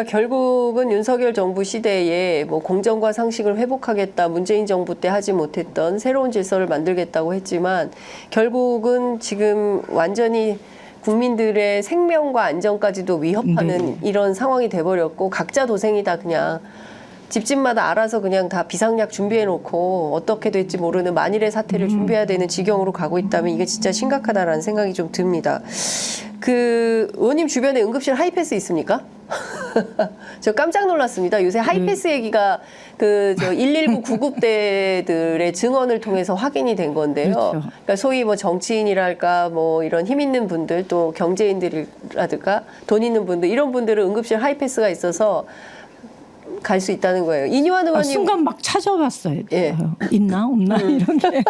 결국은 윤석열 정부 시대에 뭐 공정과 상식을 회복하겠다, 문재인 정부 때 하지 못했던 새로운 질서를 만들겠다고 했지만 결국은 지금 완전히 국민들의 생명과 안전까지도 위협하는 이런 상황이 돼버렸고 각자 도생이다. 그냥 집집마다 알아서 그냥 다 비상약 준비해놓고 어떻게 될지 모르는 만일의 사태를 준비해야 되는 지경으로 가고 있다면 이게 진짜 심각하다라는 생각이 좀 듭니다. 그 의원님 주변에 응급실 하이패스 있습니까? 저 깜짝 놀랐습니다. 요새 하이패스 얘기가 그 저 119 구급대들의 증언을 통해서 확인이 된 건데요. 그렇죠. 그러니까 소위 뭐 정치인이랄까 뭐 이런 힘 있는 분들 또 경제인들이라든가 돈 있는 분들 이런 분들은 응급실 하이패스가 있어서 갈 수 있다는 거예요. 이뇨한 의원님 순간 막 찾아봤어요. 예. 있나 없나 이런 게.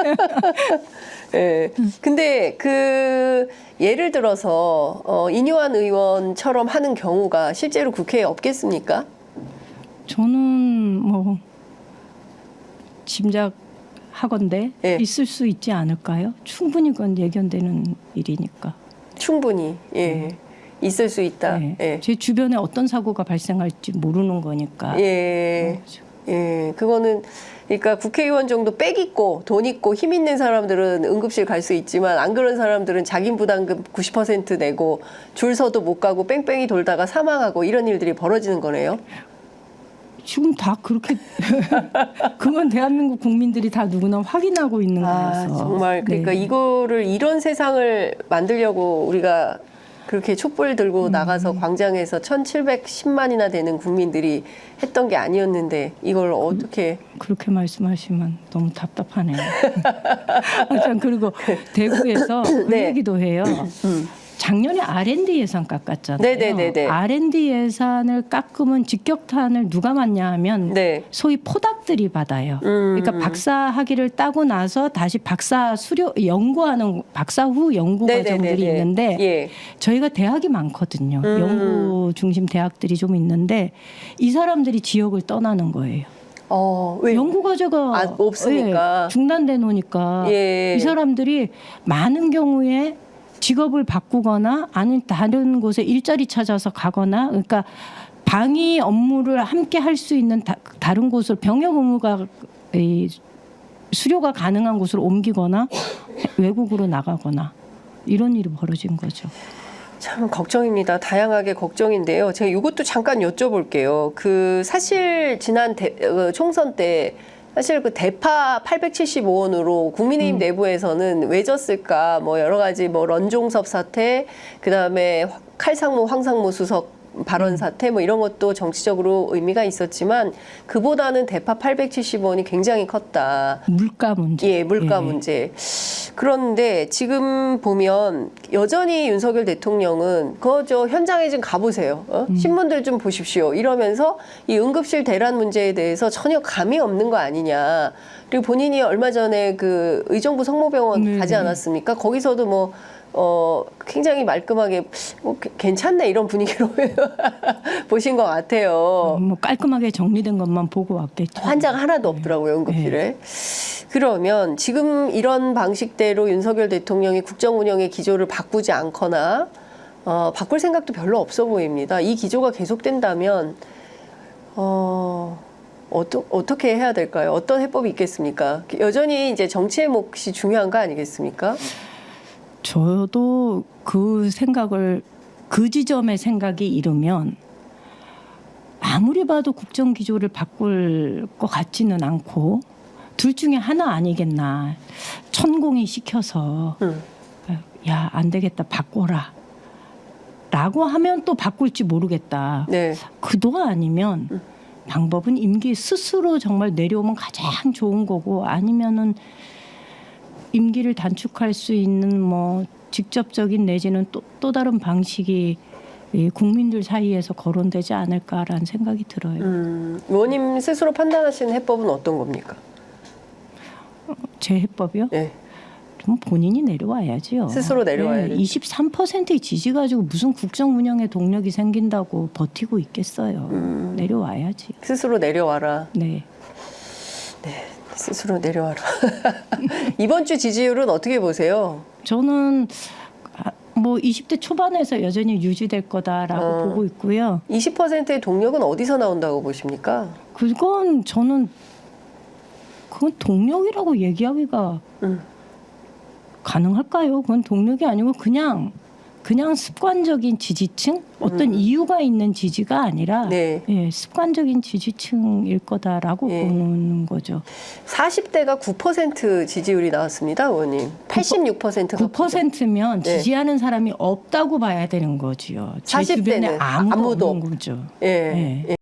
예. 근데 그 예를 들어서 이뇨한 의원처럼 하는 경우가 실제로 국회에 없겠습니까? 저는 뭐 짐작하건대 예. 있을 수 있지 않을까요? 충분히 그건 예견되는 일이니까. 충분히 예. 있을 수 있다. 예. 예. 제 주변에 어떤 사고가 발생할지 모르는 거니까. 예. 예. 그거는 그러니까 국회의원 정도 빽 있고 돈 있고 힘 있는 사람들은 응급실 갈 수 있지만 안 그런 사람들은 자긴 부담금 90% 내고 줄 서도 못 가고 뺑뺑이 돌다가 사망하고 이런 일들이 벌어지는 거네요. 지금 다 그렇게 그건 대한민국 국민들이 다 누구나 확인하고 있는 거라서. 정말 그러니까 네. 이거를 이런 세상을 만들려고 우리가 그렇게 촛불 들고 나가서 광장에서 1,710만이나 되는 국민들이 했던 게 아니었는데 이걸 어떻게 그렇게 말씀하시면 너무 답답하네요. 참 그리고 대구에서 그 네. 얘기도 해요. 작년에 R&D 예산 깎았잖아요. 네네네네. R&D 예산을 깎으면 직격탄을 누가 맞냐 하면 네. 소위 포닥들이 받아요. 그러니까 박사 학위를 따고 나서 다시 박사 수료 연구하는 박사 후 연구 과정들이 네네네네. 있는데 예. 저희가 대학이 많거든요. 연구 중심 대학들이 좀 있는데 이 사람들이 지역을 떠나는 거예요. 왜? 연구 과제가 없으니까. 예, 중단돼 놓으니까 예. 이 사람들이 많은 경우에 직업을 바꾸거나 아니면 다른 곳에 일자리 찾아서 가거나 그러니까 방위 업무를 함께 할 수 있는 다른 곳을 병역 의무가 수료가 가능한 곳으로 옮기거나 외국으로 나가거나 이런 일이 벌어진 거죠. 참 걱정입니다. 다양하게 걱정인데요. 제가 이것도 잠깐 여쭤볼게요. 그 사실 지난 총선 때 사실 그 대파 875원으로 국민의힘 내부에서는 왜 졌을까 뭐 여러 가지 뭐 런종섭 사태 그다음에 칼상무 황상무 수석 발언 사태 뭐 이런 것도 정치적으로 의미가 있었지만 그보다는 대파 870원이 굉장히 컸다. 물가 문제. 예, 물가 문제. 그런데 지금 보면 여전히 윤석열 대통령은 그저 현장에 좀 가보세요. 신문들 좀 보십시오. 이러면서 이 응급실 대란 문제에 대해서 전혀 감이 없는 거 아니냐. 그리고 본인이 얼마 전에 그 의정부 성모병원 가지 않았습니까? 거기서도 뭐 굉장히 말끔하게 괜찮네 이런 분위기로 보신 것 같아요. 뭐 깔끔하게 정리된 것만 보고 왔겠죠. 환자가 하나도 없더라고요, 응급실에. 그러면 지금 이런 방식대로 윤석열 대통령이 국정 운영의 기조를 바꾸지 않거나 바꿀 생각도 별로 없어 보입니다. 이 기조가 계속된다면 어떻게 해야 될까요? 어떤 해법이 있겠습니까? 여전히 이제 정치의 몫이 중요한 거 아니겠습니까? 저도 그 생각을 그 지점의 생각이 이르면 아무리 봐도 국정 기조를 바꿀 것 같지는 않고 둘 중에 하나 아니겠나. 천공이 시켜서 야, 안 되겠다 바꿔라 라고 하면 또 바꿀지 모르겠다. 네. 그도 아니면 방법은 임기 스스로 정말 내려오면 가장 좋은 거고 아니면은 임기를 단축할 수 있는 뭐 직접적인 내지는 또 다른 방식이 국민들 사이에서 거론되지 않을까라는 생각이 들어요. 의원님 스스로 판단하시는 해법은 어떤 겁니까? 제 해법이요? 네. 좀 본인이 내려와야지요. 스스로 내려와야 돼요. 23%의 지지 가지고 무슨 국정 운영의 동력이 생긴다고 버티고 있겠어요. 내려와야지. 스스로 내려와라. 네. 네. 스스로 내려와라. 이번 주 지지율은 어떻게 보세요? 저는 뭐 20대 초반에서 여전히 유지될 거다라고 보고 있고요. 20%의 동력은 어디서 나온다고 보십니까? 그건 동력이라고 얘기하기가 가능할까요? 그건 동력이 아니고 그냥 습관적인 지지층, 어떤 이유가 있는 지지가 아니라 네. 예, 습관적인 지지층일 거다라고 예. 보는 거죠. 40대가 9% 지지율이 나왔습니다, 의원님. 86%가 9%면 네. 지지하는 사람이 없다고 봐야 되는 거지요. 제 40대는 주변에 아무도 아무도 없는 거죠. 예. 예. 예.